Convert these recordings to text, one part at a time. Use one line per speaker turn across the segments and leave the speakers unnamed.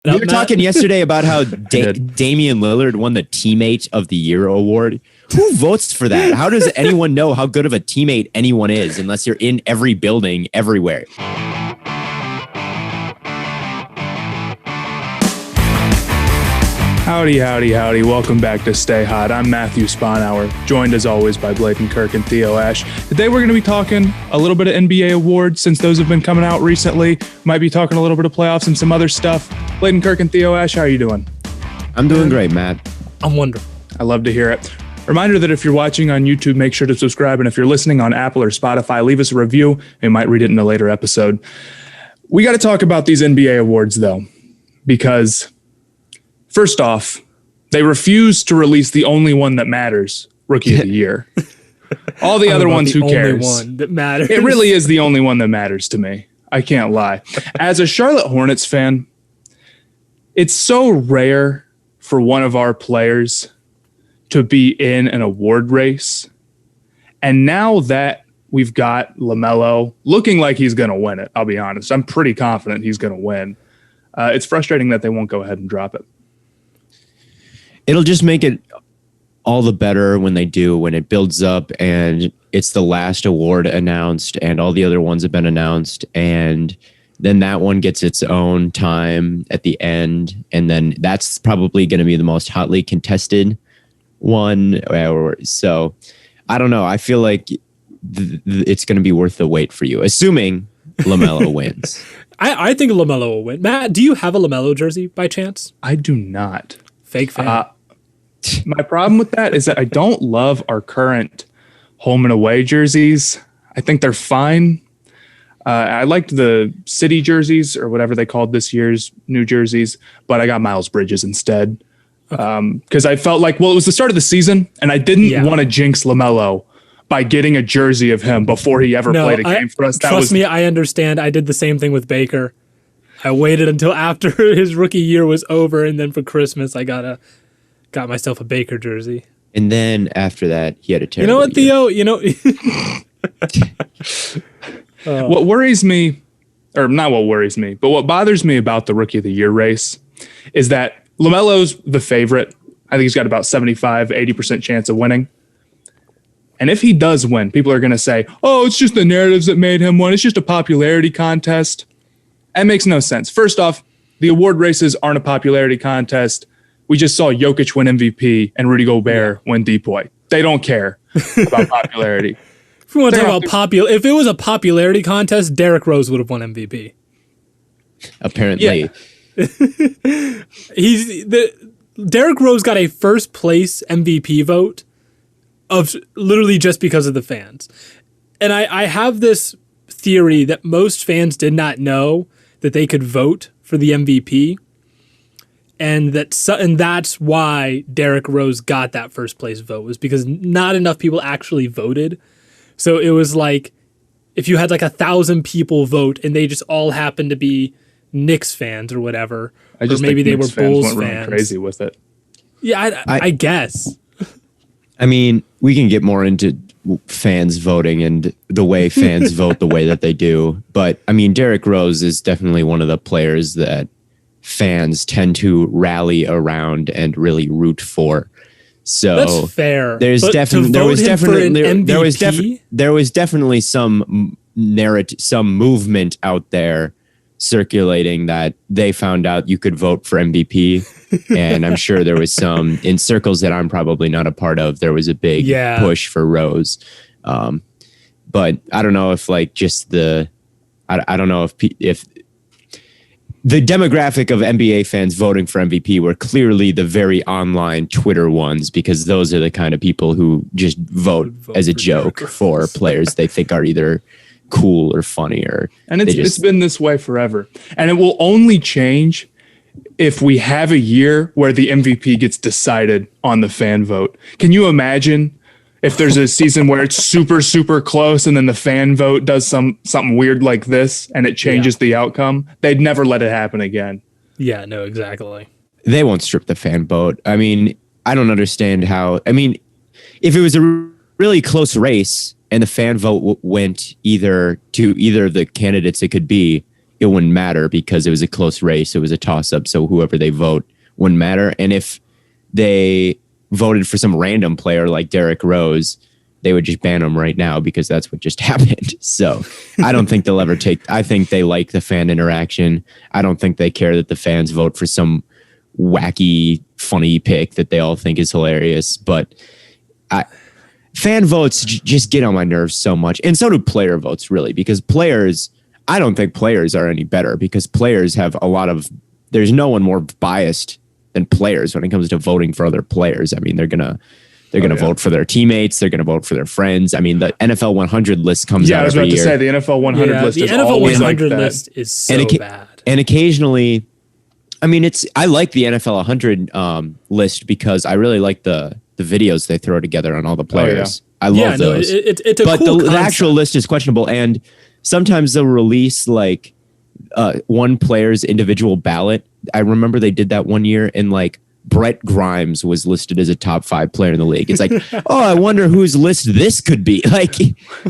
We were talking yesterday about how Damian Lillard won the Teammate of the Year award. Who votes for that? How does anyone know how good of a teammate anyone is unless you're in every building everywhere?
Howdy, howdy, howdy. Welcome back to Stay Hot. I'm Matthew Sponauer, joined as always by Bladen Kirk and Theo Ash. Today we're going to be talking a little bit of NBA awards since those have been coming out recently. Might be talking a little bit of playoffs and some other stuff. Bladen Kirk and Theo Ash, how are you doing?
I'm doing great, Matt.
I'm wonderful.
I love to hear it. Reminder that if you're watching on YouTube, make sure to subscribe. And if you're listening on Apple or Spotify, leave us a review. We might read it in a later episode. We got to talk about these NBA awards, though, because first off, they refuse to release the only one that matters, Rookie of the Year. All the other ones, who cares?
Only one that matters.
It really is the only one that matters to me. I can't lie. As a Charlotte Hornets fan, it's so rare for one of our players to be in an award race. And now that we've got LaMelo looking like he's going to win it, I'll be honest. I'm pretty confident he's going to win. It's frustrating that they won't go ahead and drop it.
It'll just make it all the better when they do, when it builds up and it's the last award announced and all the other ones have been announced. And then that one gets its own time at the end. And then that's probably going to be the most hotly contested one. So I don't know. I feel like it's going to be worth the wait for you, assuming LaMelo wins.
I think LaMelo will win. Matt, do you have a LaMelo jersey by chance?
I do not.
Fake fan.
My problem with that is that I don't love our current home and away jerseys. I think they're fine. I liked the city jerseys or whatever they called this year's new jerseys, but I got Miles Bridges instead. Because I felt like, well, it was the start of the season and I didn't want to jinx LaMelo by getting a jersey of him before he ever played a game for us.
Trust me, I understand. I did the same thing with Baker. I waited until after his rookie year was over, and then for Christmas I got myself a Baker jersey.
And then after that, he had a terrible
You know what, Theo?
year.
You know,
what worries me, or not what worries me, but what bothers me about the Rookie of the Year race is that LaMelo's the favorite. I think he's got about 75-80% chance of winning. And if he does win, people are going to say, oh, it's just the narratives that made him win. It's just a popularity contest. That makes no sense. First off, the award races aren't a popularity contest. We just saw Jokic win MVP and Rudy Gobert win DPOY. They don't care about popularity.
If we want to talk about if it was a popularity contest, Derrick Rose would have won MVP.
Apparently.
Yeah. Derrick Rose got a first place MVP vote of literally just because of the fans. And I have this theory that most fans did not know that they could vote for the MVP. And that's why Derrick Rose got that first place vote, was because not enough people actually voted. So it was like if you had like 1,000 people vote and they just all happened to be Knicks fans or whatever,
or maybe they were Bulls fans. Crazy with it.
Yeah, I guess.
I mean, we can get more into fans voting and the way fans vote the way that they do. But I mean, Derrick Rose is definitely one of the players that fans tend to rally around and really root for. So
that's fair.
There was definitely some movement out there circulating that they found out you could vote for MVP. And I'm sure there was some in circles that I'm probably not a part of. There was a big push for Rose. But I don't know if like just I don't know if the demographic of NBA fans voting for MVP were clearly the very online Twitter ones, because those are the kind of people who just vote as a joke for players they think are either cool or funny.
And it's been this way forever. And it will only change if we have a year where the MVP gets decided on the fan vote. Can you imagine if there's a season where it's super, super close and then the fan vote does something weird like this and it changes the outcome? They'd never let it happen again.
Yeah, no, exactly.
They won't strip the fan vote. I mean, I don't understand how. I mean, if it was a really close race and the fan vote went either to the candidates it could be, it wouldn't matter because it was a close race. It was a toss up. So whoever they vote wouldn't matter. And if they voted for some random player like Derrick Rose, they would just ban him right now because that's what just happened. So I don't think they'll ever I think they like the fan interaction. I don't think they care that the fans vote for some wacky, funny pick that they all think is hilarious. But fan votes just get on my nerves so much. And so do player votes, really, because I don't think players are any better because players have there's no one more biased than players when it comes to voting for other players. I mean, they're going to vote for their teammates. They're going to vote for their friends. I mean, the NFL 100 list comes out every year.
Yeah, I was about to say, the NFL 100 list is always like that. The NFL 100 list
is so bad.
And occasionally, I mean, I like the NFL 100 list because I really like the videos they throw together on all the players. I love those.
It's a but cool
the actual list is questionable. And sometimes they'll release like one player's individual ballot. I remember they did that one year, and like Brett Grimes was listed as a top 5 player in the league. It's like, oh, I wonder whose list this could be. Like,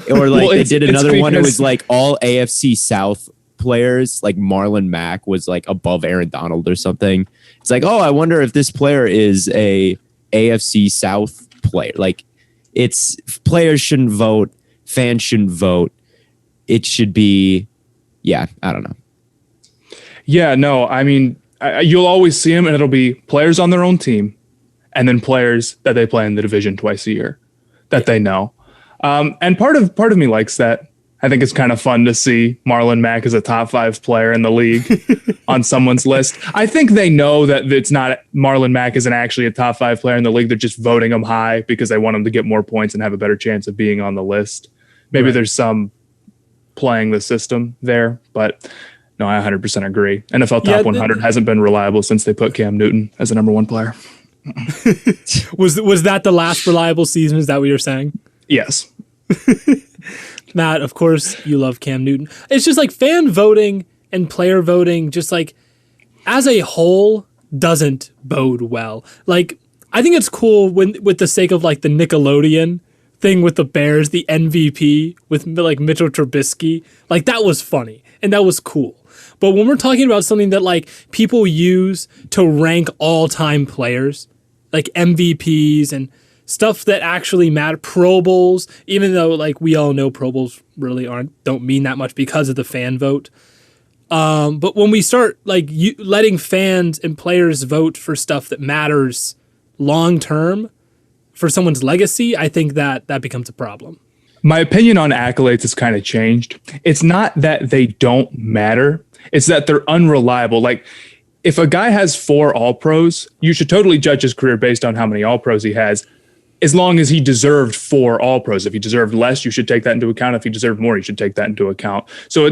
or like they did another one. It was like all AFC South players. Like Marlon Mack was like above Aaron Donald or something. It's like, oh, I wonder if this player is a AFC South player. Like, it's players shouldn't vote, fans shouldn't vote. It should be, I don't know.
Yeah, no, I mean, you'll always see them, and it'll be players on their own team, and then players that they play in the division twice a year that they know. And part of me likes that. I think it's kind of fun to see Marlon Mack as a top 5 player in the league on someone's list. I think they know that it's not Marlon Mack isn't actually a top 5 player in the league. They're just voting him high because they want him to get more points and have a better chance of being on the list. Maybe there's some playing the system there, but no, I 100% agree. NFL top 100 hasn't been reliable since they put Cam Newton as a number 1 player.
Was that the last reliable season? Is that what you're saying?
Yes.
Matt, of course you love Cam Newton. It's just like fan voting and player voting, just like as a whole, doesn't bode well. Like, I think it's cool with the sake of like the Nickelodeon thing with the Bears, the MVP with like Mitchell Trubisky, like that was funny and that was cool. But when we're talking about something that like people use to rank all-time players, like MVPs and stuff that actually matter, Pro Bowls, even though like we all know Pro Bowls really don't mean that much because of the fan vote. But when we start like letting fans and players vote for stuff that matters long-term for someone's legacy, I think that becomes a problem.
My opinion on accolades has kind of changed. It's not that they don't matter. It's that they're unreliable. Like, if a guy has 4 All-Pros, you should totally judge his career based on how many All-Pros he has, as long as he deserved 4 All-Pros. If he deserved less, you should take that into account. If he deserved more, you should take that into account. So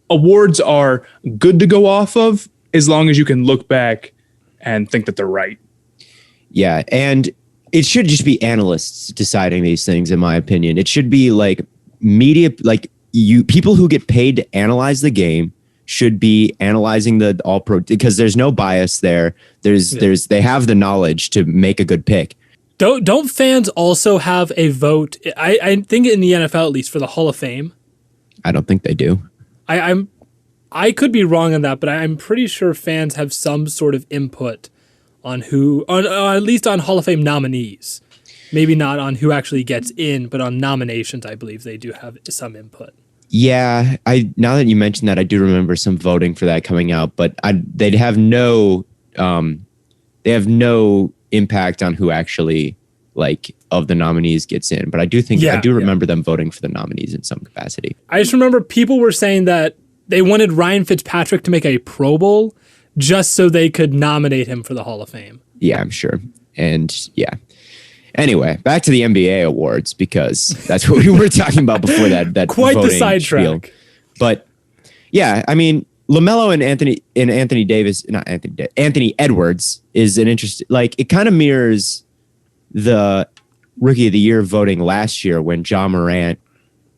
awards are good to go off of as long as you can look back and think that they're right.
Yeah, and it should just be analysts deciding these things, in my opinion. It should be like media, like people who get paid to analyze the game should be analyzing the All-Pro because there's no bias there. They have the knowledge to make a good pick.
Don't fans also have a vote? I think in the NFL, at least, for the Hall of Fame.
I don't think they do.
I could be wrong on that, but I'm pretty sure fans have some sort of input on at least on Hall of Fame nominees. Maybe not on who actually gets in, but on nominations, I believe they do have some input.
Yeah, now that you mentioned that, I do remember some voting for that coming out, but they'd have no impact on who actually like of the nominees gets in. But I do remember them voting for the nominees in some capacity. I
just remember people were saying that they wanted Ryan Fitzpatrick to make a Pro Bowl just so they could nominate him for the Hall of Fame.
Yeah, I'm sure. And yeah. Anyway, back to the NBA awards, because that's what we were talking about before that
quite
voting
the sidetrack.
Spiel. But yeah, I mean, LaMelo and Anthony Edwards is an interesting, like, it kind of mirrors the Rookie of the Year voting last year when John Morant,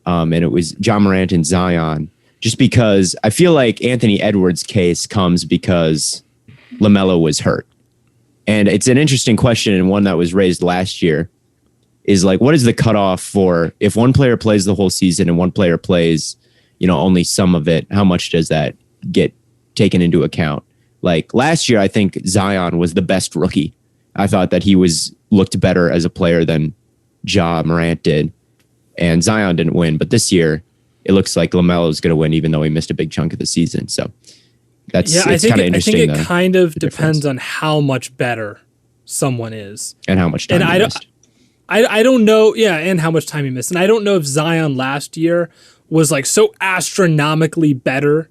and it was John Morant and Zion, just because I feel like Anthony Edwards' case comes because LaMelo was hurt. And it's an interesting question, and one that was raised last year, is like, what is the cutoff for if one player plays the whole season and one player plays, only some of it? How much does that get taken into account. Like last year, I think Zion was the best rookie. I thought that he looked better as a player than Ja Morant did, and Zion didn't win. But this year, it looks like LaMelo is going to win, even though he missed a big chunk of the season. So it's kind of interesting.
I think it kind of depends on how much better someone is
and how much time he missed.
I don't know. Yeah, and how much time he missed. And I don't know if Zion last year was like so astronomically better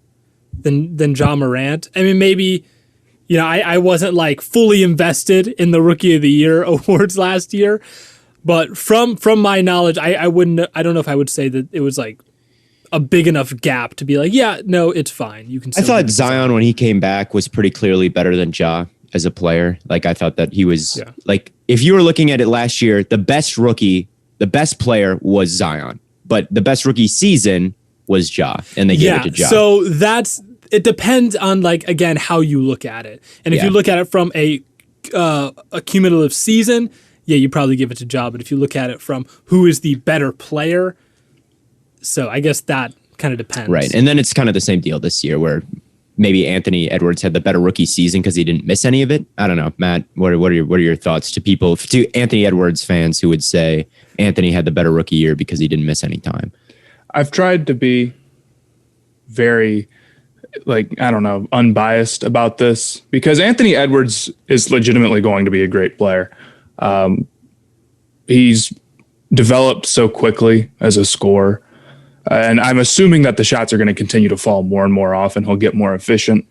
than Ja Morant. I mean, maybe, I wasn't like fully invested in the Rookie of the Year awards last year, but from my knowledge, I don't know if I would say that it was like a big enough gap to be like, yeah, no, it's fine. You can.
I thought Zion when he came back was pretty clearly better than Ja as a player. Like I thought that he was like, if you were looking at it last year, the best player was Zion, but the best rookie season was Ja, and they gave it to Ja.
So it depends on like, again, how you look at it. And if you look at it from a cumulative season, you probably give it to Ja. But if you look at it from who is the better player, so I guess that kind of depends.
Right. And then it's kind of the same deal this year where maybe Anthony Edwards had the better rookie season because he didn't miss any of it. I don't know, Matt. What are your thoughts to Anthony Edwards fans who would say Anthony had the better rookie year because he didn't miss any time?
I've tried to be very, unbiased about this because Anthony Edwards is legitimately going to be a great player. He's developed so quickly as a scorer. And I'm assuming that the shots are going to continue to fall more and more often. He'll get more efficient.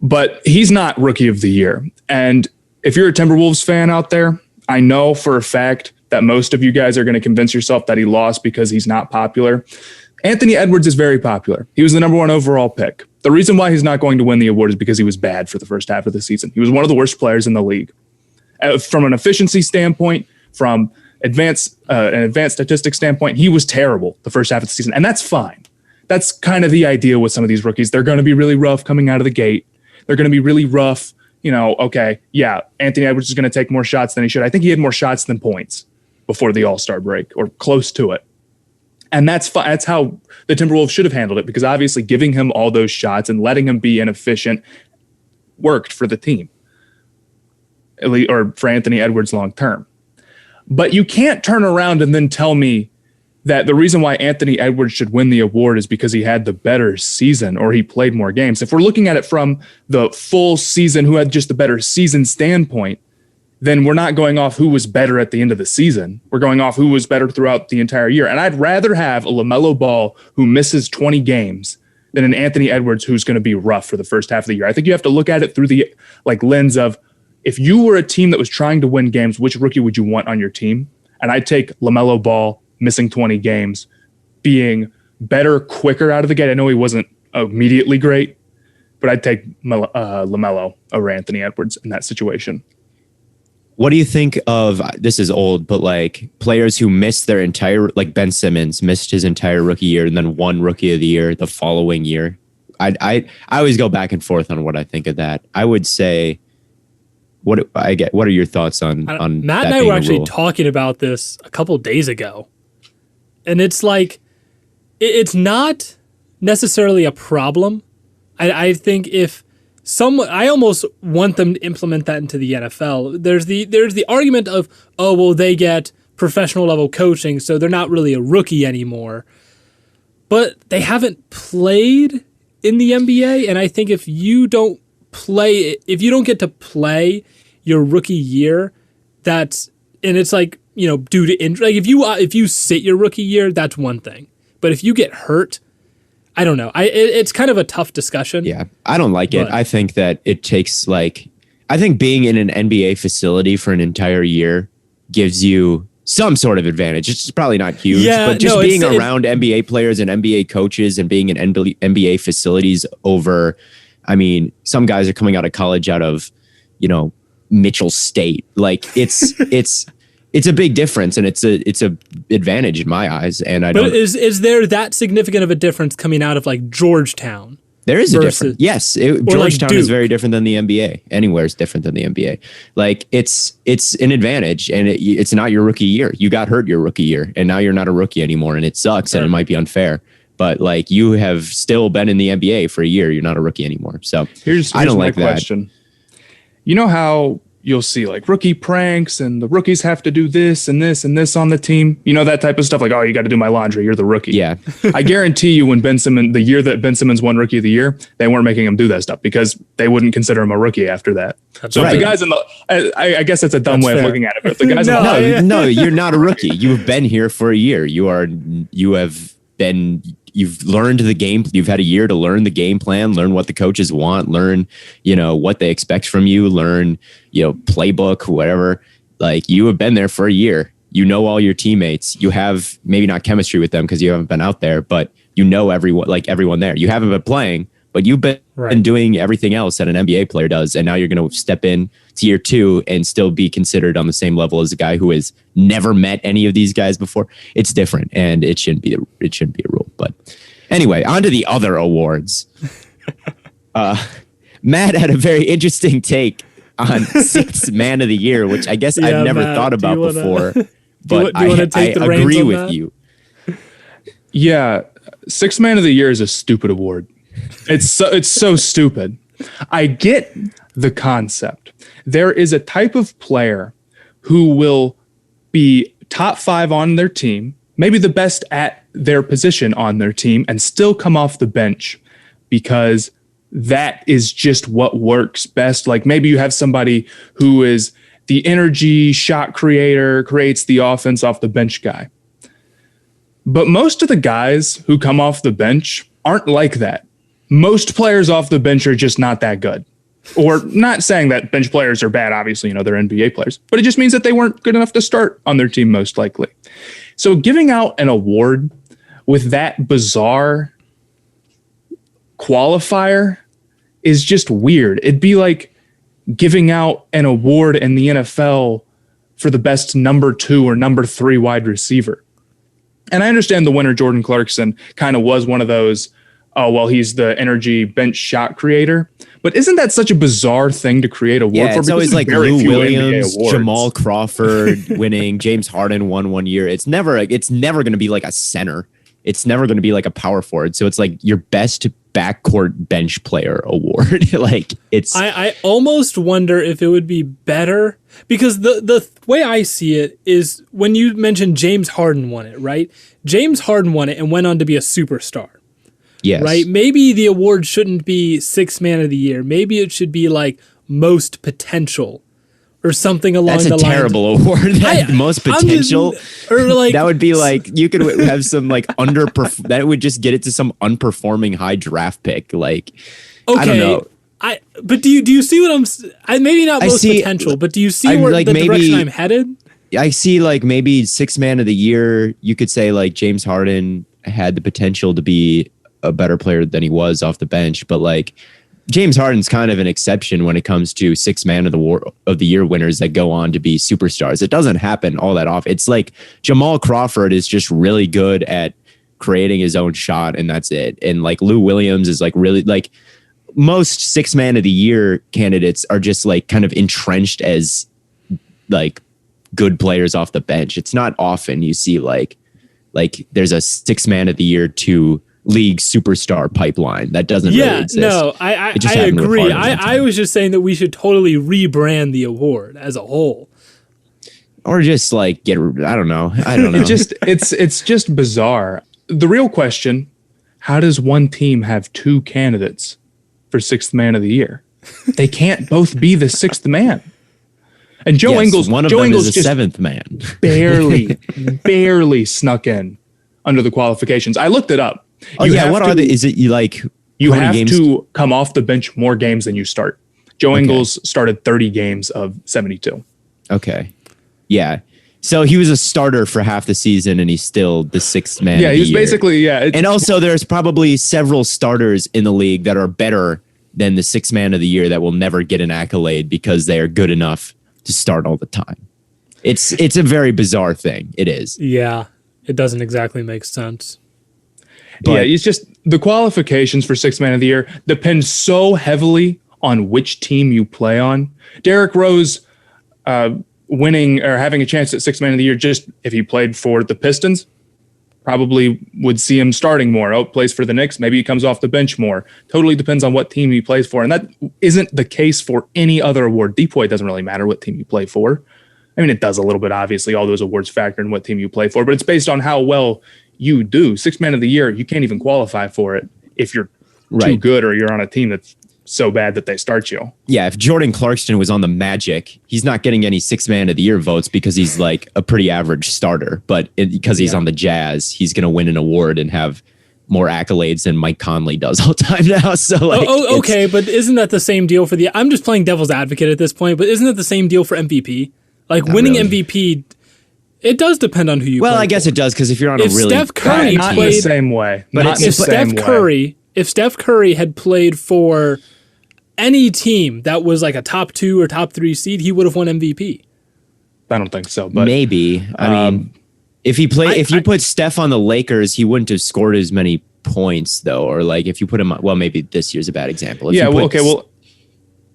But he's not Rookie of the Year. And if you're a Timberwolves fan out there, I know for a fact that most of you guys are going to convince yourself that he lost because he's not popular. Anthony Edwards is very popular. He was the number 1 overall pick. The reason why he's not going to win the award is because he was bad for the first half of the season. He was one of the worst players in the league. From an efficiency standpoint, from an advanced statistics standpoint, he was terrible the first half of the season. And that's fine. That's kind of the idea with some of these rookies. They're going to be really rough coming out of the gate. They're going to be really rough. Anthony Edwards is going to take more shots than he should. I think he had more shots than points before the All-Star break or close to it. And that's fine. That's how the Timberwolves should have handled it because obviously giving him all those shots and letting him be inefficient worked for the team, or for Anthony Edwards long term. But you can't turn around and then tell me that the reason why Anthony Edwards should win the award is because he had the better season or he played more games. If we're looking at it from the full season, who had just the better season standpoint, then we're not going off who was better at the end of the season. We're going off who was better throughout the entire year. And I'd rather have a LaMelo Ball who misses 20 games than an Anthony Edwards who's going to be rough for the first half of the year. I think you have to look at it through the lens of, if you were a team that was trying to win games, which rookie would you want on your team? And I'd take LaMelo Ball missing 20 games, being better, quicker out of the gate. I know he wasn't immediately great, but I'd take LaMelo over Anthony Edwards in that situation.
What do you think of, this is old, but like players who missed their entire, like Ben Simmons missed his entire rookie year and then won Rookie of the Year the following year? I always go back and forth on what I think of that. I would say, what are your thoughts on
Matt and I were actually talking about this a couple days ago, and it's like it's not necessarily a problem. I think if I almost want them to implement that into the NFL. There's the argument of, oh well, they get professional level coaching, so they're not really a rookie anymore, but they haven't played in the NBA, and I think if you don't get to play your rookie year, it's like, due to injury. Like if you sit your rookie year, that's one thing. But if you get hurt, I don't know. It's kind of a tough discussion.
Yeah, I don't like it. I think that it takes I think being in an NBA facility for an entire year gives you some sort of advantage. It's probably not huge, but just being around NBA players and NBA coaches and being in NBA facilities over, I mean, some guys are coming out of college out of, Mitchell State. Like it's a big difference, and it's a advantage in my eyes. And
is there that significant of a difference coming out of like Georgetown?
There is a difference. Yes, Georgetown is very different than the NBA. Anywhere is different than the NBA. Like it's an advantage, and it's not your rookie year. You got hurt your rookie year, and now you're not a rookie anymore, and it sucks, and it might be unfair. But like you have still been in the NBA for a year. You're not a rookie anymore. So
here's
I don't
my
like
question. You know how you'll see like rookie pranks and the rookies have to do this and this and this on the team. You know, that type of stuff like, oh, you got to do my laundry. You're the rookie.
Yeah.
I guarantee you when the year that Ben Simmons won Rookie of the Year, they weren't making him do that stuff because they wouldn't consider him a rookie after that.
That's
so
right.
if the guys in the, I guess that's a dumb way of looking at it. But if the guys
No, you're not a rookie. You've been here for a year. You've learned the game. You've had a year to learn the game plan, learn what the coaches want, learn, what they expect from you, learn, playbook, whatever. Like you have been there for a year. You know all your teammates. You have maybe not chemistry with them because you haven't been out there, but you know everyone there. You haven't been playing, but you've been doing everything else that an NBA player does. And now you're going to step in to year 2 and still be considered on the same level as a guy who has never met any of these guys before. It's different, and it shouldn't be a rule. But anyway, on to the other awards. Matt had a very interesting take on Sixth Man of the Year, which I guess I've never thought about before. But I agree with you.
Yeah, Sixth Man of the Year is a stupid award. It's so stupid. I get the concept. There is a type of player who will be top 5 on their team, maybe the best at their position on their team, and still come off the bench because that is just what works best. Like maybe you have somebody who is the energy shot creator, creates the offense off the bench guy. But most of the guys who come off the bench aren't like that. Most players off the bench are just not that good. Or not saying that bench players are bad, obviously, they're NBA players, but it just means that they weren't good enough to start on their team, most likely. So giving out an award with that bizarre qualifier is just weird. It'd be like giving out an award in the NFL for the best number 2 or number 3 wide receiver. And I understand the winner, Jordan Clarkson, kind of was one of those, oh, well, he's the energy bench shot creator. But isn't that such a bizarre thing to create a award for?
It's always like Lou Williams, Jamal Crawford winning, James Harden won one year. It's never going to be like a center. It's never going to be like a power forward. So it's like your best backcourt bench player award.
I almost wonder if it would be better because the way I see it is when you mentioned James Harden won it, right? James Harden won it and went on to be a superstar.
Yes.
Right? Maybe the award shouldn't be Sixth Man of the Year. Maybe it should be like most potential or something along the lines.
That's a terrible award. Most potential. That would be like you could have some like that would just get it to some unperforming high draft pick. Like, okay. I don't know.
But do you see what maybe not most potential, but do you see where the direction I'm headed?
I see like maybe Sixth Man of the Year. You could say like James Harden had the potential to be a better player than he was off the bench, but like James Harden's kind of an exception when it comes to Sixth Man of the Year winners that go on to be superstars. It doesn't happen all that often. It's like Jamal Crawford is just really good at creating his own shot, and that's it. And like Lou Williams is like really like most Sixth Man of the Year candidates are just like kind of entrenched as like good players off the bench. It's not often you see like there's a Sixth Man of the Year to league superstar pipeline that doesn't really exist.
No, I agree. I was just saying that we should totally rebrand the award as a whole,
or just like I don't know.
It's just bizarre. The real question: how does one team have 2 candidates for Sixth Man of the Year? They can't both be the sixth man. And Joe Ingles,
one of them is a seventh man.
barely snuck in under the qualifications. I looked it up.
What are they? Is it
you have to come off the bench more games than you start? Joe Ingles started 30 games of 72.
Okay. Yeah. So he was a starter for half the season and he's still the sixth man.
Yeah, he's basically,
And also there's probably several starters in the league that are better than the sixth man of the year that will never get an accolade because they are good enough to start all the time. It's a very bizarre thing. It is.
Yeah. It doesn't exactly make sense.
But it's just the qualifications for sixth man of the year depend so heavily on which team you play on. Derrick Rose winning or having a chance at sixth man of the year just if he played for the Pistons, probably would see him starting more. Oh, plays for the Knicks. Maybe he comes off the bench more. Totally depends on what team he plays for. And that isn't the case for any other award. DPOY doesn't really matter what team you play for. I mean, it does a little bit, obviously. All those awards factor in what team you play for, but it's based on how well you do. Sixth man of the year, you can't even qualify for it if you're too good or you're on a team that's so bad that they start you.
Yeah, if Jordan Clarkson was on the Magic, he's not getting any sixth man of the year votes because he's like a pretty average starter. But because he's on the Jazz, he's going to win an award and have more accolades than Mike Conley does all the time now. So like,
okay, but isn't that the same deal for the? I'm just playing devil's advocate at this point, but isn't that the same deal for MVP? Like winning really. MVP, it does depend on who you.
Well,
play
I guess
for.
it does because if you're on a really
Steph Curry
not in the same way,
but
if Steph Curry had played for any team that was like a top 2 or top 3 seed, he would have won MVP.
I don't think so, but
maybe. I mean, if you put Steph on the Lakers, he wouldn't have scored as many points though. Or like if you put him on, well, maybe this year's a bad example.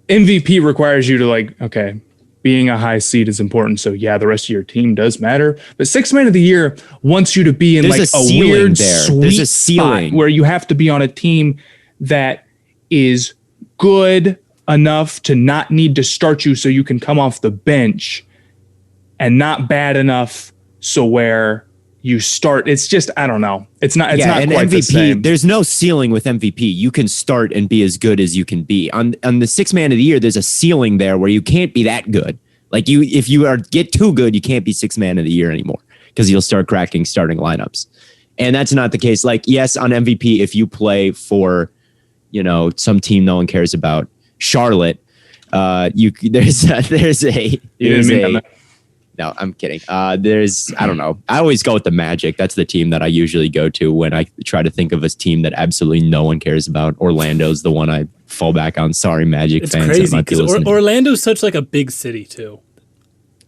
MVP requires you to being a high seed is important. So yeah, the rest of your team does matter. But sixth man of the year wants you to be in
There's
like a weird sweet spot where you have to be on a team that is good enough to not need to start you so you can come off the bench and not bad enough so where you start. It's just, I don't know. It's not quite
MVP,
the same.
There's no ceiling with MVP. You can start and be as good as you can be. On the sixth man of the year, there's a ceiling there where you can't be that good. Like if you get too good, you can't be sixth man of the year anymore because you'll start cracking starting lineups. And that's not the case. Like, yes, on MVP, if you play for, some team no one cares about, Charlotte, there's a no, I'm kidding. I don't know. I always go with the Magic. That's the team that I usually go to when I try to think of a team that absolutely no one cares about. Orlando's the one I fall back on. Sorry, Magic
it's
fans.
It's crazy because Orlando's such like a big city too.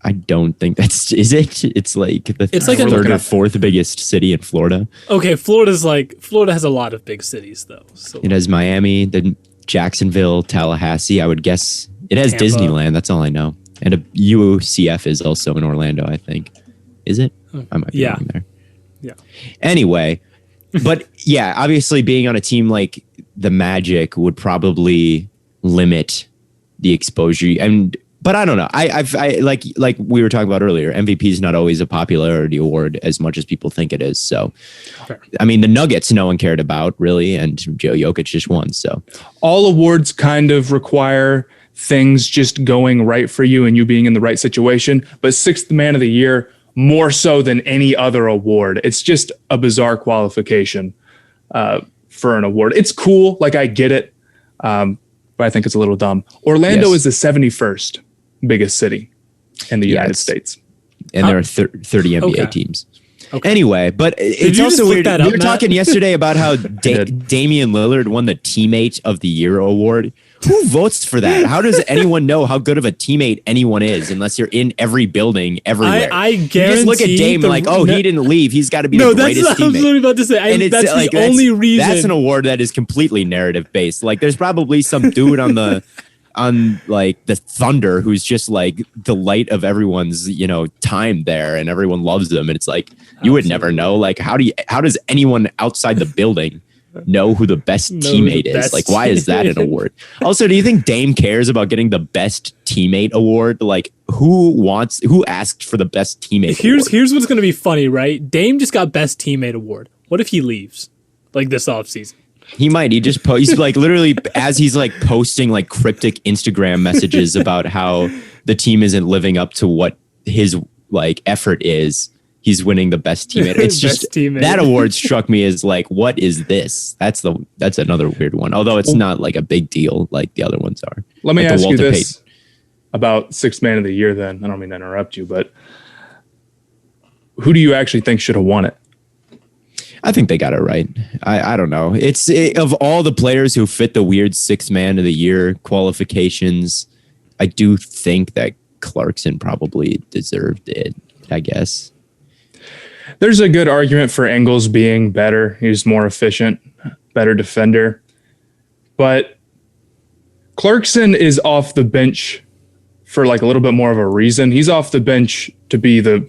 I don't think is it? It's like the third or fourth biggest city in Florida.
Okay, Florida has a lot of big cities though. So.
It has Miami, then Jacksonville, Tallahassee. I would guess it has
Tampa.
Disneyland. That's all I know. And a UCF is also in Orlando, I think. Is it? I might be wrong there.
Yeah.
Anyway, but yeah, obviously being on a team like the Magic would probably limit the exposure. But I don't know. I like we were talking about earlier, MVP is not always a popularity award as much as people think it is. So, fair. I mean, the Nuggets no one cared about really, and Joe Jokic just won. So
all awards kind of require things just going right for you and you being in the right situation. But sixth man of the year, more so than any other award. It's just a bizarre qualification for an award. It's cool. Like I get it. But I think it's a little dumb. Orlando is the 71st biggest city in the United States.
And there are 30 NBA teams. Okay. Anyway, but it's also weird. We were talking yesterday about how Damian Lillard won the Teammate of the Year award. Who votes for that? How does anyone know how good of a teammate anyone is unless you're in every building everywhere?
I guarantee.
You just look at Dame he didn't leave. He's got to be the greatest teammate.
I was literally about to say. That's the only reason.
That's an award that is completely narrative based. Like there's probably some dude on the Thunder who's just like the light of everyone's time there and everyone loves them and it's like you would never know. Like how does anyone outside the building know who the best teammate is? Like why is that an award? Also, do you think Dame cares about getting the best teammate award? Like who asked for the best teammate award?
Here's what's going to be funny, right? Dame just got best teammate award. What if he leaves like this offseason?
He might. He just he's like literally as he's like posting like cryptic Instagram messages about how the team isn't living up to what his like effort is. He's winning the best teammate. It's just that award struck me as like, what is this? That's another weird one. Although it's not like a big deal like the other ones are.
Let me ask you this about sixth man of the year. Then I don't mean to interrupt you, but who do you actually think should have won it?
I think they got it right. I don't know. Of all the players who fit the weird sixth man of the year qualifications, I do think that Clarkson probably deserved it, I guess.
There's a good argument for Ingles being better. He's more efficient, better defender. But Clarkson is off the bench for like a little bit more of a reason. He's off the bench to be the,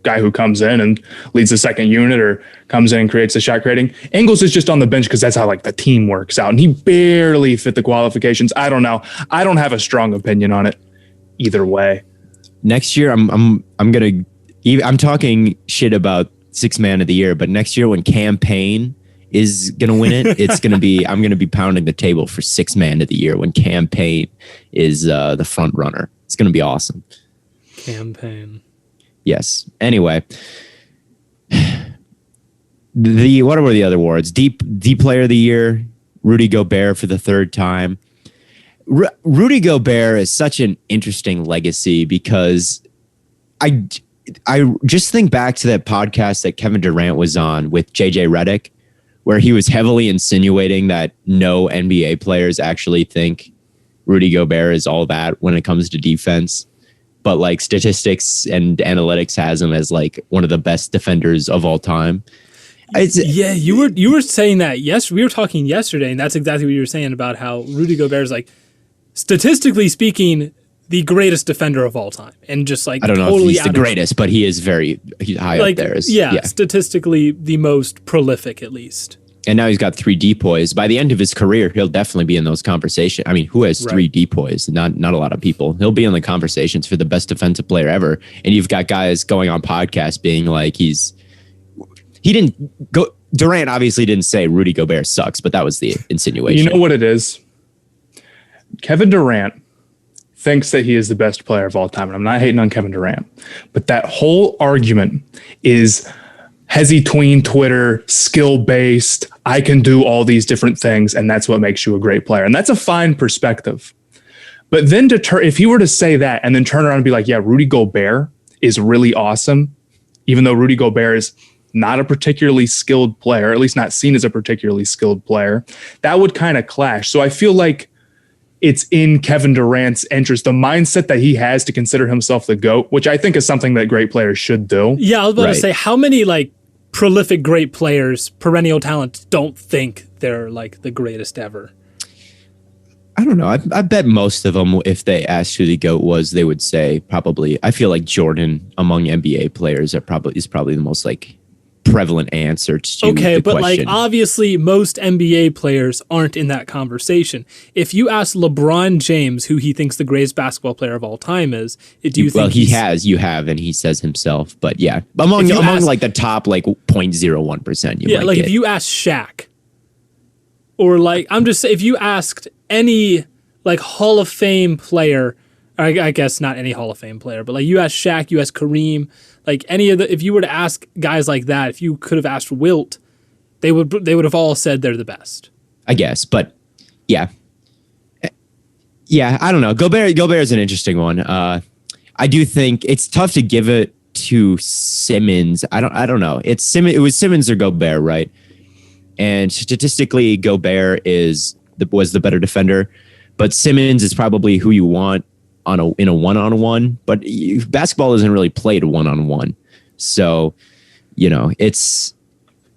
guy who comes in and leads the second unit or comes in and creates the shot creating. Ingles is just on the bench because that's how like the team works out. And he barely fit the qualifications. I don't know. I don't have a strong opinion on it either way.
Next year, I'm talking shit about sixth man of the year, but next year when Campaign is gonna win it, I'm gonna be pounding the table for sixth man of the year when Campaign is the front runner. It's gonna be awesome.
Campaign.
Yes. Anyway, what were the other awards? D player of the year, Rudy Gobert for the third time. Rudy Gobert is such an interesting legacy because I just think back to that podcast that Kevin Durant was on with JJ Redick, where he was heavily insinuating that no NBA players actually think Rudy Gobert is all that when it comes to defense. But like statistics and analytics has him as like one of the best defenders of all time.
Yeah, you were saying that. Yes, we were talking yesterday, and that's exactly what you were saying about how Rudy Gobert is like, statistically speaking, the greatest defender of all time, and just like
I don't know if he's the greatest, but he's high up there.
Yeah, statistically the most prolific at least.
And now he's got 3 DPOYs. By the end of his career, he'll definitely be in those conversations. I mean, who has 3 DPOYs? Not a lot of people. He'll be in the conversations for the best defensive player ever. And you've got guys going on podcasts being like, Durant obviously didn't say Rudy Gobert sucks, but that was the insinuation.
You know what it is? Kevin Durant thinks that he is the best player of all time. And I'm not hating on Kevin Durant, but that whole argument is hezzy tween Twitter, skill-based, I can do all these different things, and that's what makes you a great player. And that's a fine perspective. But then if he were to say that and then turn around and be like, yeah, Rudy Gobert is really awesome, even though Rudy Gobert is not a particularly skilled player, or at least not seen as a particularly skilled player, that would kind of clash. So I feel like it's in Kevin Durant's interest, the mindset that he has to consider himself the GOAT, which I think is something that great players should do.
Yeah, I was about to say, how many like prolific great players, perennial talents, don't think they're like the greatest ever?
I don't know. I bet most of them, if they asked who the GOAT was, they would say probably. I feel like Jordan among NBA players is probably the most like prevalent answer to the
but
question.
like obviously most NBA players aren't in that conversation. If you ask LeBron James who he thinks the greatest basketball player of all time is, do you think
you have, and he says himself, but yeah, among like the top like 0.01%.
If you ask Shaq, or like I'm just saying, if you asked any like Hall of Fame player, I guess not any Hall of Fame player, but like you ask Shaq, you ask Kareem, like if you were to ask guys like that, if you could have asked Wilt, they would have all said they're the best.
I guess, but yeah, I don't know. Gobert is an interesting one. I do think it's tough to give it to Simmons. I don't know. It was Simmons or Gobert, right? And statistically, Gobert was the better defender, but Simmons is probably who you want in a one-on-one, but basketball isn't really played one-on-one. So, it's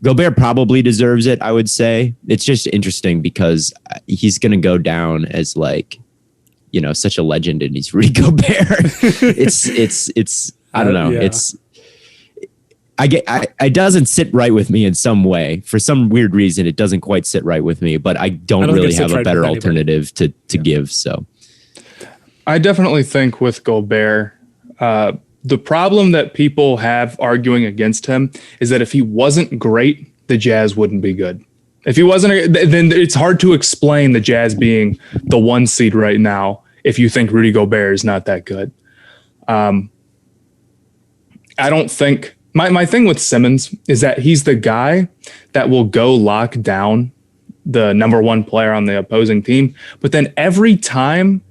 Gobert probably deserves it, I would say. It's just interesting because he's going to go down as like, such a legend, and he's Rudy Gobert. It's I don't know. Yeah. It doesn't sit right with me in some way. For some weird reason, it doesn't quite sit right with me, but I don't really have a better alternative to give. So
I definitely think with Gobert, the problem that people have arguing against him is that if he wasn't great, the Jazz wouldn't be good. If he wasn't, then it's hard to explain the Jazz being the 1 seed right now if you think Rudy Gobert is not that good. I don't think my thing with Simmons is that he's the guy that will go lock down the number 1 player on the opposing team, but then every time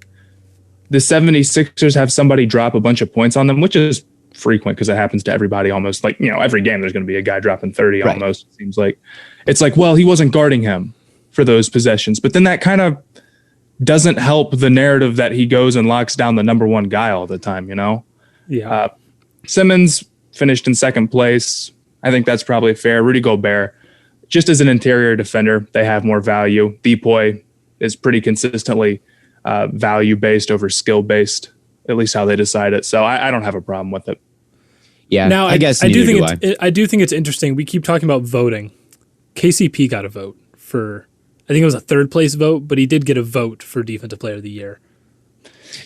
the 76ers have somebody drop a bunch of points on them, which is frequent because it happens to everybody almost. Like, every game there's going to be a guy dropping 30
right.
Almost, it seems like. It's like, well, he wasn't guarding him for those possessions. But then that kind of doesn't help the narrative that he goes and locks down the number 1 guy all the time,
Yeah.
Simmons finished in second place. I think that's probably fair. Rudy Gobert, just as an interior defender, they have more value. DPOY is pretty consistently value-based over skill-based, at least how they decide it. So I don't have a problem with it.
Yeah,
Now,
I guess
I do
neither
think I do think it's interesting. We keep talking about voting. KCP got a vote for, I think it was a third place vote, but he did get a vote for Defensive Player of the Year.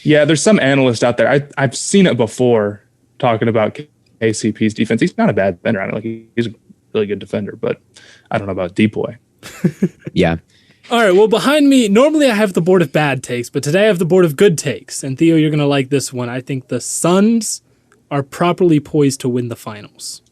Yeah, there's some analyst out there. I've seen it before talking about KCP's defense. He's not a bad defender. Like he's a really good defender, but I don't know about DPOY.
Yeah.
All right, well, behind me, normally I have the board of bad takes, but today I have the board of good takes. And Theo, you're going to like this one. I think the Suns are properly poised to win the finals.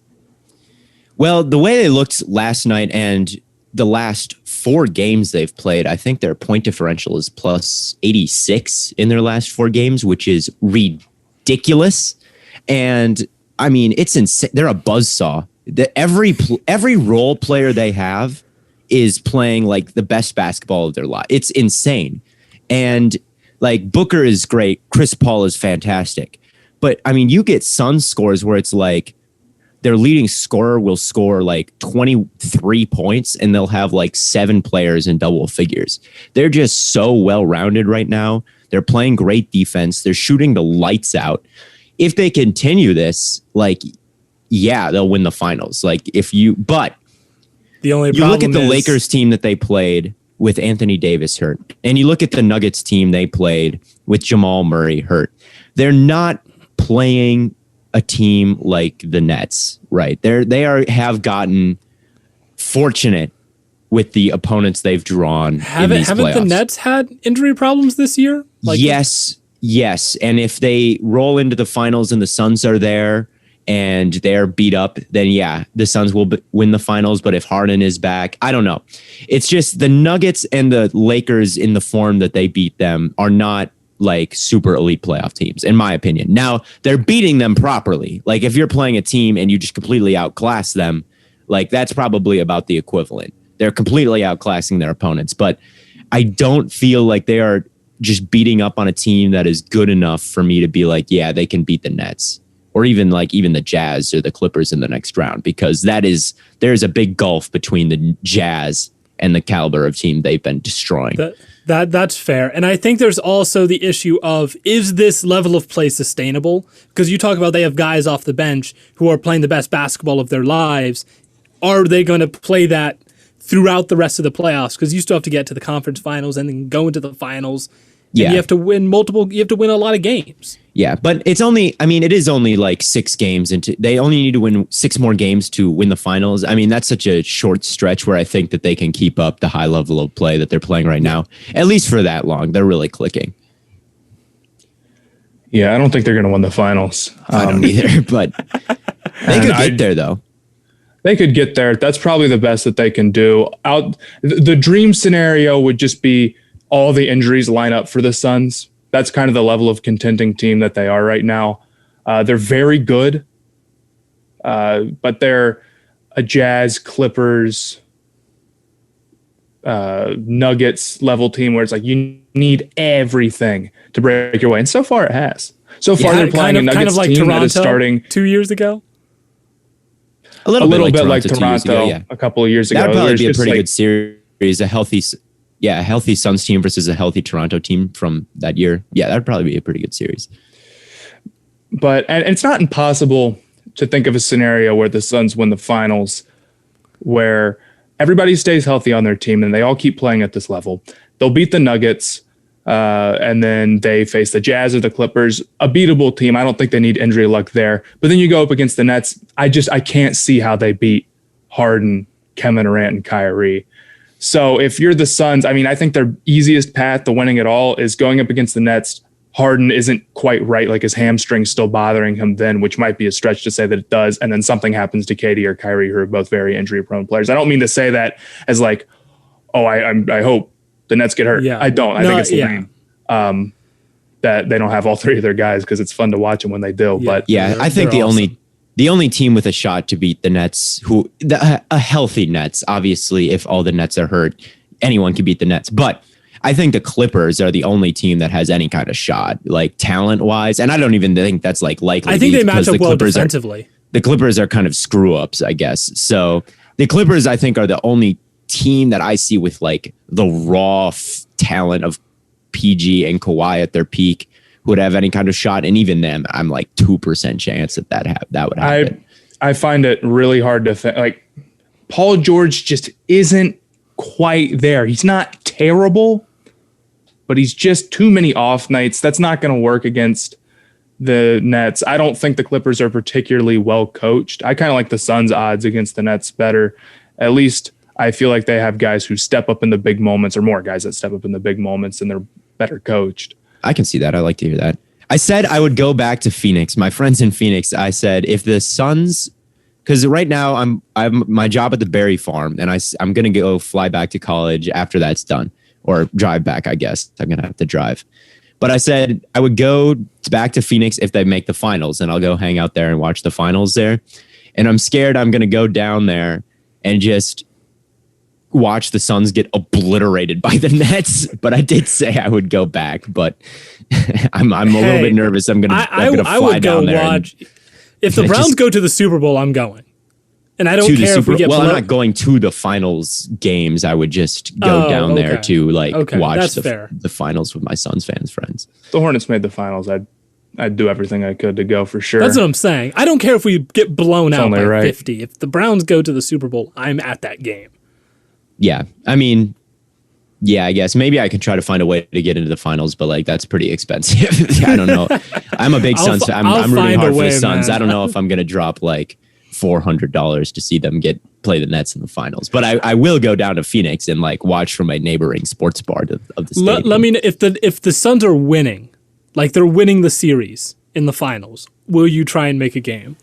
Well, the way they looked last night and the last 4 games they've played, I think their point differential is plus 86 in their last 4 games, which is ridiculous. And I mean, it's insane. They're a buzzsaw. Every role player they have is playing like the best basketball of their life. It's insane. And like Booker is great. Chris Paul is fantastic. But I mean, you get Suns scores where it's like their leading scorer will score like 23 points and they'll have like 7 players in double figures. They're just so well-rounded right now. They're playing great defense. They're shooting the lights out. If they continue this, like, yeah, they'll win the finals. But
the only
you look at the Lakers team that they played with Anthony Davis hurt, and you look at the Nuggets team they played with Jamal Murray hurt. They're not playing a team like the Nets, right? They have gotten fortunate with the opponents they've drawn in these playoffs.
Haven't the Nets had injury problems this year?
Yes. And if they roll into the finals and the Suns are there and they're beat up, then yeah, the Suns will win the finals. But if Harden is back, I don't know. It's just the Nuggets and the Lakers in the form that they beat them are not like super elite playoff teams, in my opinion. Now, they're beating them properly. Like if you're playing a team and you just completely outclass them, like that's probably about the equivalent. They're completely outclassing their opponents. But I don't feel like they are just beating up on a team that is good enough for me to be like, yeah, they can beat the Nets or even the Jazz or the Clippers in the next round, because there's a big gulf between the Jazz and the caliber of team they've been destroying.
That's fair. And I think there's also the issue of, is this level of play sustainable? Because you talk about they have guys off the bench who are playing the best basketball of their lives. Are they going to play that throughout the rest of the playoffs? Because you still have to get to the conference finals and then go into the finals. Yeah. And you have to win a lot of games. Yeah, but it is only like 6 games they only need to win 6 more games to win the finals. I mean, that's such a short stretch where I think that they can keep up the high level of play that they're playing right now, at least for that long. They're really clicking.
Yeah, I don't think they're going to win the finals.
I don't either, but they could get there though.
They could get there. That's probably the best that they can do. The dream scenario would just be all the injuries line up for the Suns. That's kind of the level of contending team that they are right now. They're very good, but they're a Jazz, Clippers, Nuggets level team where it's like you need everything to break your way. And so far it has. So far they're playing a Nuggets
like
team
Toronto
that is starting
2 years ago.
A little bit like
Toronto a couple of years ago.
That would probably be a pretty good series. A healthy Suns team versus a healthy Toronto team from that year. Yeah, that'd probably be a pretty good series.
But and it's not impossible to think of a scenario where the Suns win the finals, where everybody stays healthy on their team and they all keep playing at this level. They'll beat the Nuggets, and then they face the Jazz or the Clippers, a beatable team. I don't think they need injury luck there. But then you go up against the Nets. I can't see how they beat Harden, Kevin Durant, and Kyrie. So if you're the Suns, I mean, I think their easiest path to winning it all is going up against the Nets. Harden isn't quite right, like his hamstring's still bothering him then, which might be a stretch to say that it does. And then something happens to Katie or Kyrie, who are both very injury-prone players. I don't mean to say that as like, oh, I hope the Nets get hurt. Yeah. I don't. I think it's lame that they don't have all 3 of their guys, because it's fun to watch them when they do.
Yeah.
But
yeah, I think the only team with a shot to beat the Nets, a healthy Nets, obviously, if all the Nets are hurt, anyone can beat the Nets. But I think the Clippers are the only team that has any kind of shot, like talent-wise. And I don't even think that's like likely.
I think they match up well defensively.
The Clippers are kind of screw-ups, I guess. So the Clippers, I think, are the only team that I see with like the raw talent of PG and Kawhi at their peak, who would have any kind of shot. And even them, I'm like 2% chance that would happen.
I find it really hard to think. Like, Paul George just isn't quite there. He's not terrible, but he's just too many off nights. That's not going to work against the Nets. I don't think the Clippers are particularly well coached. I kind of like the Suns' odds against the Nets better. At least I feel like they have guys who step up in the big moments, or more guys that step up in the big moments, and they're better coached.
I can see that. I like to hear that. I said I would go back to Phoenix. My friends in Phoenix, I said if the Suns, because right now I'm my job at the Berry Farm, and I'm gonna go fly back to college after that's done, or drive back. I guess I'm gonna have to drive. But I said I would go back to Phoenix if they make the finals, and I'll go hang out there and watch the finals there. And I'm scared I'm gonna go down there and just watch the Suns get obliterated by the Nets. But I did say I would go back, but I'm a little bit nervous. I'm gonna fly down there.
If the Browns go to the Super Bowl, I'm going. And I don't care if we get
I'm not going to the finals games. I would just go down there to watch the finals with my Suns friends.
The Hornets made the finals. I'd do everything I could to go for sure.
That's what I'm saying. I don't care if we get blown out by 50. If the Browns go to the Super Bowl, I'm at that game.
Yeah. I mean, yeah, I guess maybe I could try to find a way to get into the finals, but like that's pretty expensive. I don't know. I'm a big Suns fan. I'm rooting hard for the Suns. Man. I don't know if I'm going to drop like $400 to see them play the Nets in the finals, but I will go down to Phoenix and like watch from my neighboring sports bar of the stadium.
Let me know if the Suns are winning, like they're winning the series in the finals, will you try and make a game?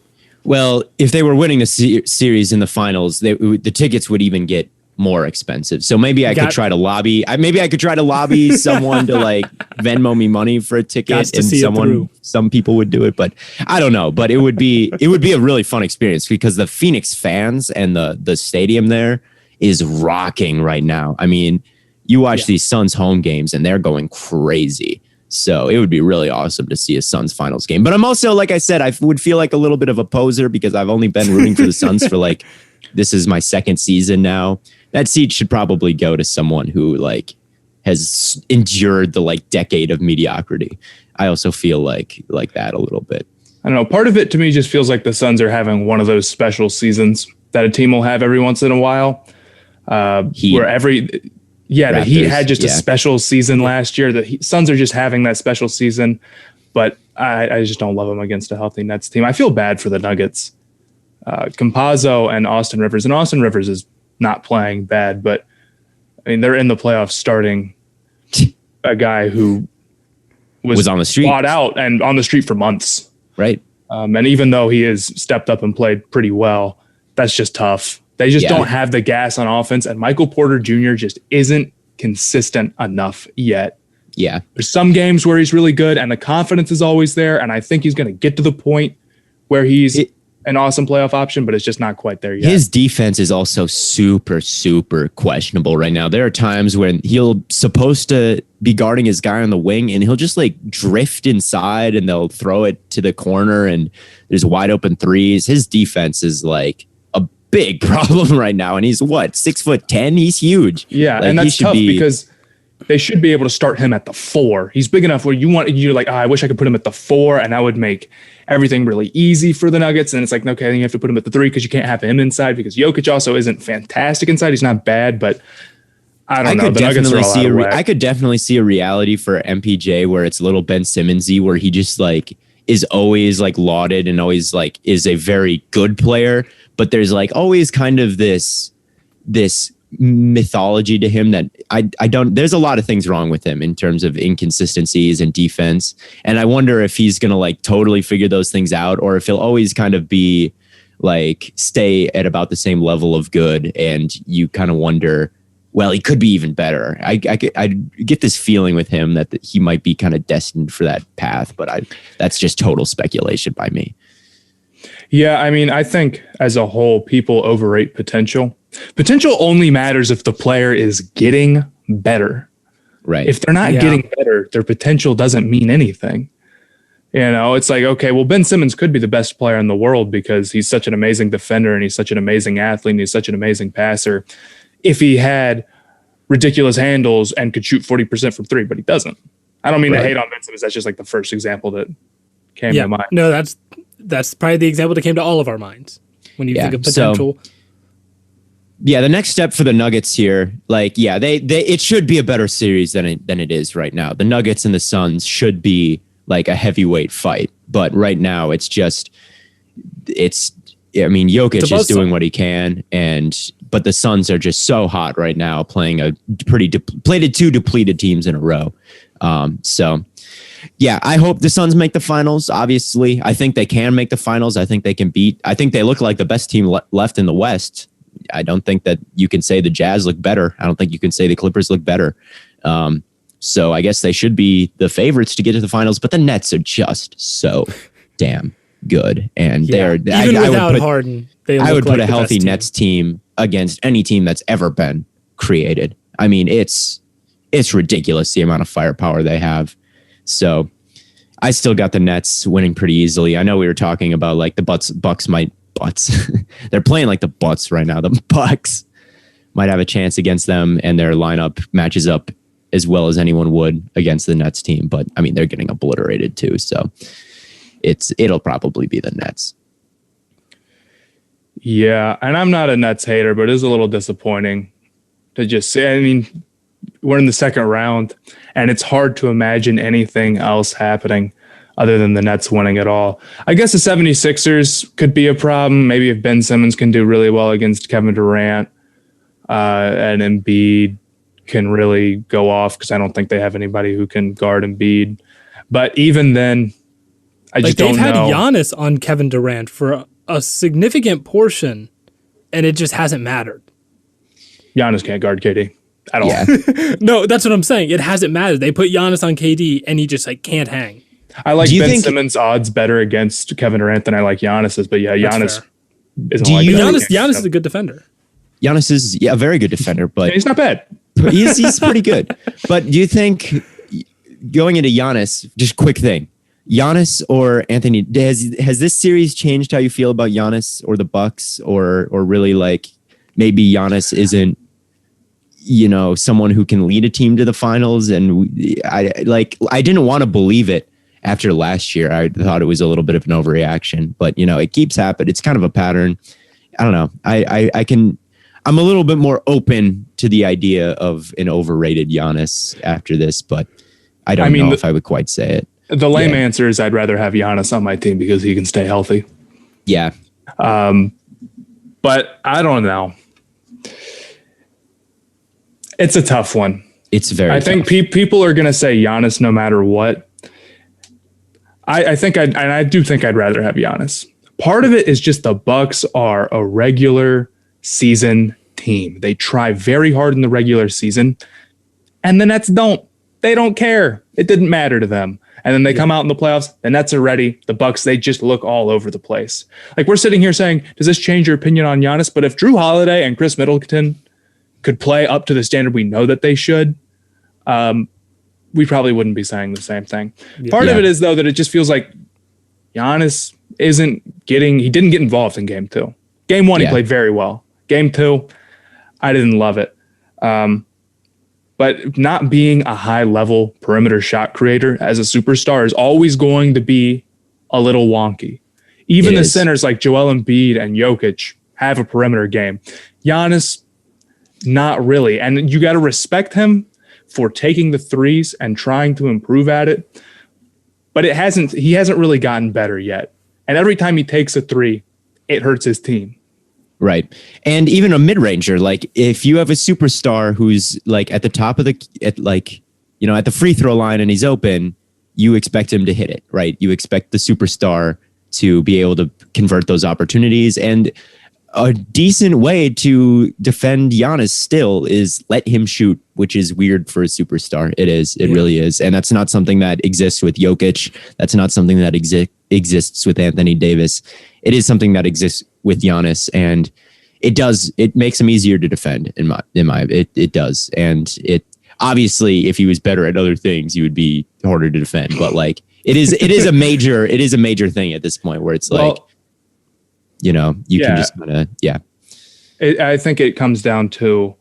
Well, if they were winning the series in the finals, the tickets would even get more expensive. So maybe I could try to lobby. Maybe I could try to lobby someone to like Venmo me money for a ticket, and some people would do it, but I don't know. But it would be a really fun experience because the Phoenix fans and the stadium there is rocking right now. I mean, you watch these Suns home games and they're going crazy. So it would be really awesome to see a Suns finals game. But I'm also, like I said, I would feel like a little bit of a poser because I've only been rooting for the Suns for like, this is my second season now. That seat should probably go to someone who like has endured the like decade of mediocrity. I also feel like that a little bit.
I don't know. Part of it to me just feels like the Suns are having one of those special seasons that a team will have every once in a while. The Heat had just a special season last year. The Suns are just having that special season, but I just don't love them against a healthy Nets team. I feel bad for the Nuggets. Campazzo and Austin Rivers, and Austin Rivers is not playing bad, but I mean, they're in the playoffs starting a guy who was on the street, bought out and on the street for months.
Right.
And even though he has stepped up and played pretty well, that's just tough. They just don't have the gas on offense, and Michael Porter Jr. just isn't consistent enough yet.
Yeah.
There's some games where he's really good and the confidence is always there, and I think he's going to get to the point where he's an awesome playoff option, but it's just not quite there yet.
His defense is also super, super questionable right now. There are times when he'll supposed to be guarding his guy on the wing and he'll just like drift inside and they'll throw it to the corner and there's wide open threes. His defense is like a big problem right now. And he's 6'10"? He's huge.
Yeah. And that's tough because they should be able to start him at the 4. He's big enough where you're like, I wish I could put him at the 4, and that would make everything really easy for the Nuggets. And it's like, okay, then you have to put him at the 3 because you can't have him inside because Jokic also isn't fantastic inside. He's not bad, but I don't know. The Nuggets are all out of whack.
I could definitely see a reality for MPJ where it's a little Ben Simmons-y, where he just like is always like lauded and always like is a very good player, but there's like always kind of this mythology to him that I don't. There's a lot of things wrong with him in terms of inconsistencies and defense, and I wonder if he's gonna like totally figure those things out, or if he'll always kind of be like stay at about the same level of good, and you kind of wonder, well, he could be even better. I get this feeling with him that he might be kind of destined for that path, but that's just total speculation by me.
Yeah, I mean, I think as a whole, people overrate potential. Potential only matters if the player is getting better.
Right.
If they're not getting better, their potential doesn't mean anything. You know, it's like, okay, well, Ben Simmons could be the best player in the world because he's such an amazing defender and he's such an amazing athlete and he's such an amazing passer. If he had ridiculous handles and could shoot 40% from 3, but he doesn't. I don't mean to hate on Ben Simmons. That's just like the first example that came to mind.
No, that's probably the example that came to all of our minds when you think of potential.
So, the next step for the Nuggets here, like, it should be a better series than it is right now. The Nuggets and the Suns should be like a heavyweight fight, but right now Jokic is doing what he can, but the Suns are just so hot right now, playing a played two depleted teams in a row. I hope the Suns make the finals. Obviously, I think they can make the finals. I think they can I think they look like the best team left in the West. I don't think that you can say the Jazz look better. I don't think you can say the Clippers look better. So I guess they should be the favorites to get to the finals, but the Nets are just so damn good. And they're
without Harden,
I would put a healthy Nets team against any team that's ever been created. I mean, it's ridiculous the amount of firepower they have. So I still got the Nets winning pretty easily. I know we were talking about like the Bucks might they're playing like the Bucks right now. The Bucks might have a chance against them, and their lineup matches up as well as anyone would against the Nets team. But I mean, they're getting obliterated too. So it'll probably be the Nets.
Yeah, and I'm not a Nets hater, but it is a little disappointing to just say. I mean, we're in the second round, and it's hard to imagine anything else happening other than the Nets winning it all. I guess the 76ers could be a problem. Maybe if Ben Simmons can do really well against Kevin Durant, and Embiid can really go off, because I don't think they have anybody who can guard Embiid. But even then, I just don't know.
They've had Giannis on Kevin Durant for a significant portion, and it just hasn't mattered.
Giannis can't guard KD at all.
Yeah.
No, that's what I'm saying. It hasn't mattered. They put Giannis on KD, and he just can't hang.
I like Ben Simmons' odds better against Kevin Durant than I like Giannis's, but Giannis isn't like
Giannis is a good defender.
Giannis is a very good defender, but
he's not bad.
He's pretty good. But do you think, going into Giannis, just quick thing, Giannis or Anthony, has this series changed how you feel about Giannis or the Bucks, or really like maybe Giannis isn't, someone who can lead a team to the finals? And I didn't want to believe it after last year. I thought it was a little bit of an overreaction, but it keeps happening. It's kind of a pattern. I don't know. I'm a little bit more open to the idea of an overrated Giannis after this, but I don't know if I would quite say it.
The lame answer is I'd rather have Giannis on my team because he can stay healthy.
Yeah.
But I don't know. It's a tough one.
It's very
I think people are going to say Giannis no matter what. I do think I'd rather have Giannis. Part of it is just the Bucks are a regular season team. They try very hard in the regular season, and the Nets don't. They don't care. It didn't matter to them. And then they come out in the playoffs, the Nets are ready. The Bucks, they just look all over the place. Like, we're sitting here saying, does this change your opinion on Giannis? But if Drew Holiday and Chris Middleton could play up to the standard we know that they should, we probably wouldn't be saying the same thing. Yeah. Part of it is, though, that it just feels like Giannis he didn't get involved in game 2. Game 1, he played very well. Game 2, I didn't love it. But not being a high-level perimeter shot creator as a superstar is always going to be a little wonky. Even the centers like Joel Embiid and Jokic have a perimeter game. Giannis, not really. And you got to respect him for taking the threes and trying to improve at it. But he hasn't really gotten better yet. And every time he takes a three, it hurts his team.
Right. And even a mid-ranger, like if you have a superstar who's like at the top of at the free throw line and he's open, you expect him to hit it, right? You expect the superstar to be able to convert those opportunities. And a decent way to defend Giannis still is let him shoot, which is weird for a superstar. It is. It really is. And that's not something that exists with Jokic. That's not something that exists with Anthony Davis. It is something that exists with Giannis, and it makes him easier to defend it does. And it obviously, if he was better at other things, he would be harder to defend. But like it is a major thing at this point where it's like, you can just kind of,
I think it comes down to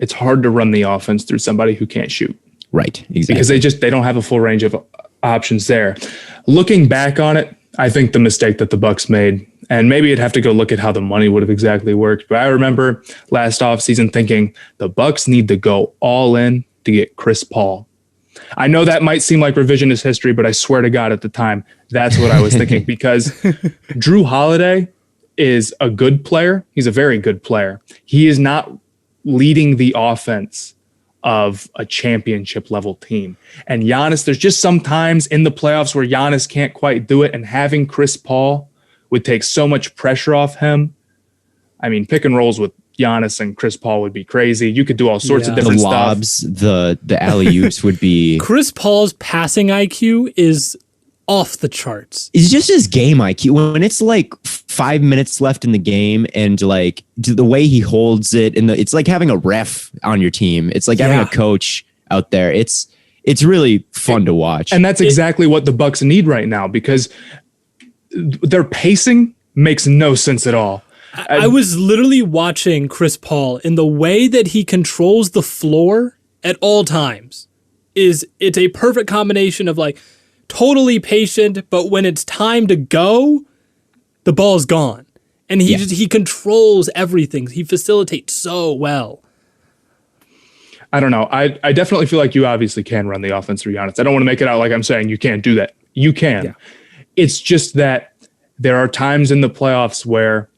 it's hard to run the offense through somebody who can't shoot.
Right. Exactly.
Because they don't have a full range of options there. Looking back on it, I think the mistake that the Bucks made, and maybe you'd have to go look at how the money would have exactly worked, but I remember last offseason thinking the Bucks need to go all in to get Chris Paul. I know that might seem like revisionist history, but I swear to God at the time, that's what I was thinking, because Jrue Holiday is a good player. He's a very good player. He is not leading the offense of a championship level team. And Giannis, there's just some times in the playoffs where Giannis can't quite do it, and having Chris Paul would take so much pressure off him. I mean, pick and rolls with Giannis and Chris Paul would be crazy. You could do all sorts of different
the lobs,
stuff.
The alley-oops would be...
Chris Paul's passing IQ is off the charts.
It's just his game IQ. When it's like 5 minutes left in the game and like the way he holds it, and it's like having a ref on your team. It's like having a coach out there. It's really fun to watch.
And that's exactly what the Bucks need right now, because their pacing makes no sense at all.
I was literally watching Chris Paul, in the way that he controls the floor at all times. It's a perfect combination of like totally patient, but when it's time to go, the ball's gone. And he controls everything. He facilitates so well.
I don't know. I definitely feel like you obviously can run the offense through Giannis. I don't want to make it out like I'm saying you can't do that. You can. Yeah. It's just that there are times in the playoffs where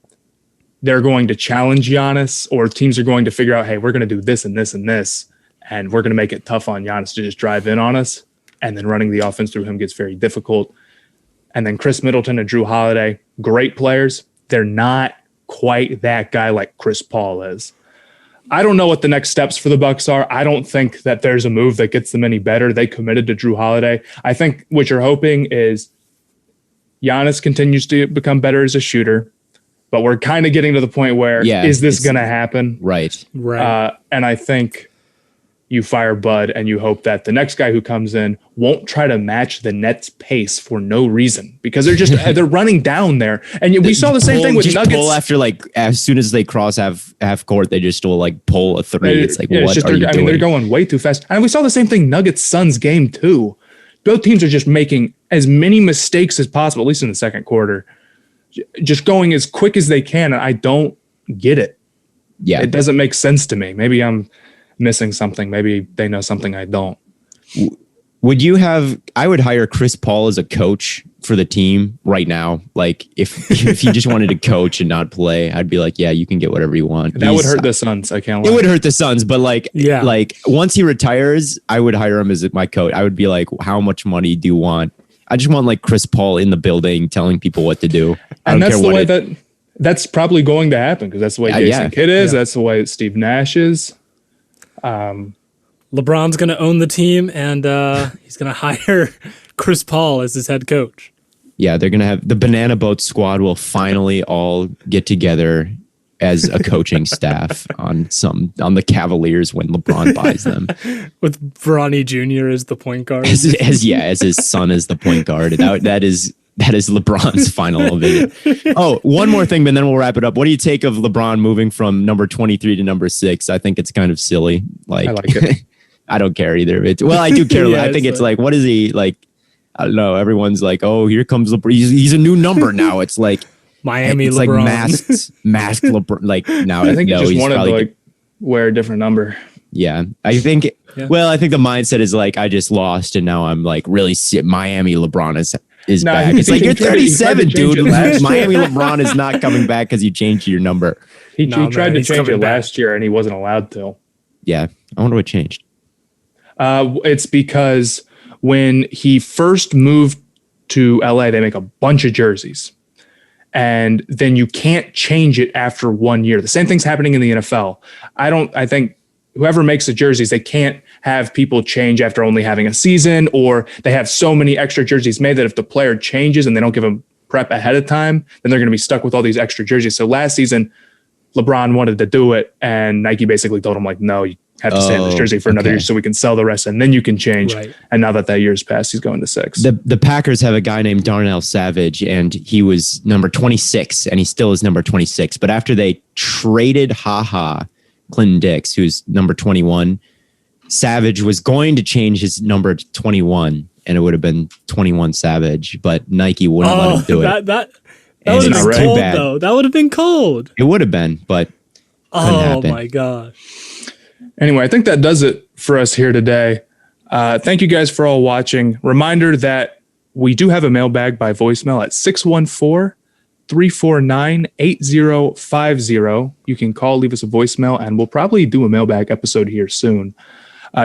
they're going to challenge Giannis, or teams are going to figure out, hey, we're going to do this and this and this, and we're going to make it tough on Giannis to just drive in on us. And then running the offense through him gets very difficult. And then Chris Middleton and Jrue Holiday, great players. They're not quite that guy like Chris Paul is. I don't know what the next steps for the Bucks are. I don't think that there's a move that gets them any better. They committed to Jrue Holiday. I think what you're hoping is Giannis continues to become better as a shooter, but we're kind of getting to the point where, is this going to happen?
Right.
And I think you fire Bud and you hope that the next guy who comes in won't try to match the Nets pace for no reason, because they're running down there. And we saw the same thing with Nuggets.
Pull after, like, as soon as they cross half court, they just will like pull a three. It's like, what are you doing? I mean,
they're going way too fast. And we saw the same thing Nuggets Suns game too. Both teams are just making as many mistakes as possible, at least in the second quarter, just going as quick as they can. And I don't get it.
Yeah.
It doesn't make sense to me. Maybe I'm missing something. Maybe they know something I don't.
I would hire Chris Paul as a coach for the team right now. Like if he just wanted to coach and not play, I'd be like, yeah, you can get whatever you want.
That would hurt the Suns. I can't lie.
It would hurt the Suns, but like once he retires, I would hire him as my coach. I would be like, how much money do you want? I just want like Chris Paul in the building telling people what to do.
And that's the way that's probably going to happen, because that's the way Jason Kidd is. Yeah. That's the way Steve Nash is.
LeBron's going to own the team, and he's going to hire Chris Paul as his head coach.
Yeah, they're going to have the Banana Boat squad will finally all get together as a coaching staff on the Cavaliers when LeBron buys them.
With Bronny Jr. as the point guard.
As his son is the point guard. That is LeBron's final vision. Oh, one more thing, but then we'll wrap it up. What do you take of LeBron moving from number 23 to number 6? I think it's kind of silly. Like, I like it. I don't care either. I do care. I think it's like, what is he like? I don't know. Everyone's like, oh, here comes LeBron. He's a new number now. It's like
Miami
it's
LeBron.
Like masked LeBron. Like now,
I think he just wanted to wear a different number.
Yeah, I think. Yeah. Well, I think the mindset is like, I just lost, and now I'm like really Miami LeBron is back. It's like, you're 37, dude. Miami LeBron is not coming back because you changed your number.
He tried to change it last year, and he wasn't allowed to.
Yeah, I wonder what changed.
It's because when he first moved to LA, they make a bunch of jerseys, and then you can't change it after 1 year. The same thing's happening in the NFL. I think whoever makes the jerseys, they can't have people change after only having a season, or they have so many extra jerseys made that if the player changes and they don't give them prep ahead of time, then they're going to be stuck with all these extra jerseys. So last season, LeBron wanted to do it, and Nike basically told him, like, no, you have to stay in this jersey for another year so we can sell the rest, and then you can change. Right. And now that year's passed, he's going to 6.
The Packers have a guy named Darnell Savage, and he was number 26, and he still is number 26. But after they traded Clinton Dix, who's number 21, Savage was going to change his number to 21, and it would have been 21 Savage, but Nike wouldn't let him do it.
That would have been cold, though. That would have been cold.
It would have been, but
my gosh. Anyway,
I think that does it for us here today. Thank you guys for all watching. Reminder that we do have a mailbag by voicemail at 614-349-8050. You can call, leave us a voicemail, and we'll probably do a mailbag episode here soon.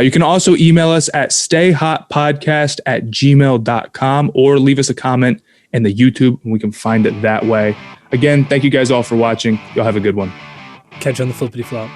You can also email us at stayhotpodcast@gmail.com or leave us a comment in the YouTube, and we can find it that way. Again, thank you guys all for watching. Y'all have a good one.
Catch you on the flippity flop.